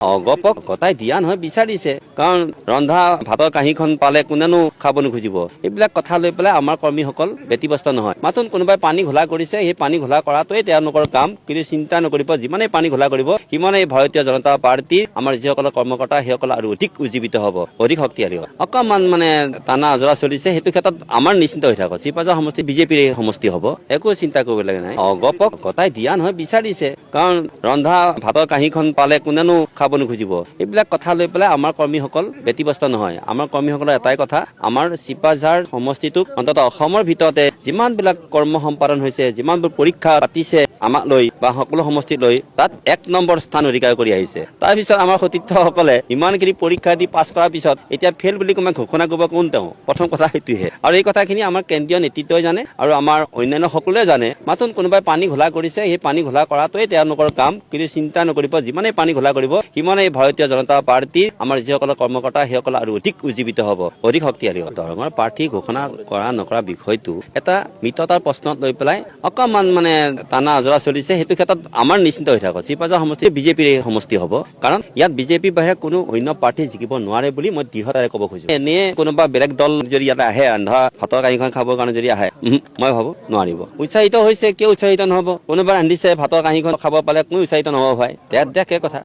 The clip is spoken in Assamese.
অগপক গতাই দিয়া নহয় বিচাৰিছে কাৰণ ৰন্ধা ভাতৰ কাঁহীখন পালে কোনেনো খাব নোখোজিব এইবিলাক কথা লৈ পেলাই আমাৰ কৰ্মীসকল ব্যতিব্যস্ত নহয় মাথোন কোনোবাই পানী ঘোলা কৰিছে সেই পানী ঘোলা কৰাটোৱে তেওঁলোকৰ কাম কিন্তু চিন্তা নকৰিব যিমানেই পানী ঘোলা কৰিব সিমানেই ভাৰতীয় জনতা পাৰ্টীৰ আমাৰ যিসকল কৰ্মকৰ্তা সেইসকল আৰু অধিক উজ্জীৱিত হ'ব অধিক শক্তিশালী হ'ব অকণমান টানা আজৰা চলিছে সেইটো ক্ষেত্ৰত আমাৰ নিশ্চিন্ত হৈ থাকক চিপাঝাৰ সমষ্টি বিজেপিৰ সমষ্টি হ'ব একো চিন্তা কৰিব লাগে নাই অগপক গতাই দিয়া নহয় বিচাৰিছে কাৰণ ৰন্ধা ভাতৰ কাঁহীখন পালে কোনেনো খাব নোখোজিব এইবিলাক কথা লৈ পেলাই আমাৰ কৰ্মীসকল ব্যতিব্যস্ত নহয় আমাৰ কৰ্মীসকলৰ এটাই কথা আমাৰ চিপাঝাৰ সমষ্টিটোক অন্ততঃ অসমৰ ভিতৰতে যিমানবিলাক কৰ্ম সম্পাদন হৈছে যিমানবোৰ পৰীক্ষা পাতিছে আমাক লৈ বা সকলো সমষ্টি লৈ তাত ১ নম্বৰ স্থান অধিকাৰ কৰি আহিছে তাৰপিছত আমাৰ সতীৰ্থসকলে ইমানখিনি পৰীক্ষা দি পাছ কৰাৰ পিছত এতিয়া ফেইল বুলি কোনোবাই ঘোষণা কৰিব কোন তেওঁ প্ৰথম কথা সেইটোহে আৰু এই কথাখিনি আমাৰ কেন্দ্ৰীয় নেতৃত্বই জানে আৰু আমাৰ অন্যান্য সকলোৱে জানে মাথোন কোনোবাই পানী ঘোলা কৰিছে সেই পানী ঘোলা কৰাটোৱে তেওঁলোকৰ কাম কিন্তু চিন্তা নকৰিব যিমানেই পানী ঘোলা কৰিব সিমানেই ভাৰতীয় জনতা পাৰ্টীৰ আমাৰ যিসকল কৰ্মকৰ্তা সেইসকল আৰু অধিক উজ্জীৱিত হ'ব অধিক শক্তিশালী হ'ব দৰঙৰ প্ৰাৰ্থী ঘোষণা কৰা নকৰা বিষয়টো এটা মিততাৰ প্ৰশ্নত লৈ পেলাই অকণমান টানা আজৰা চলিছে সেইটো ক্ষেত্ৰত আমাৰ নিশ্চিন্ত হৈ থাকক চিপাঝাৰ সমষ্টি বিজেপিৰ সমষ্টি হ'ব কাৰণ ইয়াত বিজেপিৰ বাহিৰে কোনো অন্য প্ৰাৰ্থী জিকিব নোৱাৰে বুলি মই দৃঢ়তাৰে ক'ব খোজো এনে কোনোবা বেলেগ দল যদি ইয়াত আহে ৰন্ধা ভাতৰ কাঁহীখন খাবৰ কাৰণে যদি আহে মই ভাবো নোৱাৰিব উৎসাহিত হৈছে কিয় উৎসাহিত নহ'ব কোনোবাই ৰান্ধিছে ভাতৰ কাঁহীখন খাব পালে কোনো উৎসাহিত নহ'ব ভাই দেখে কথা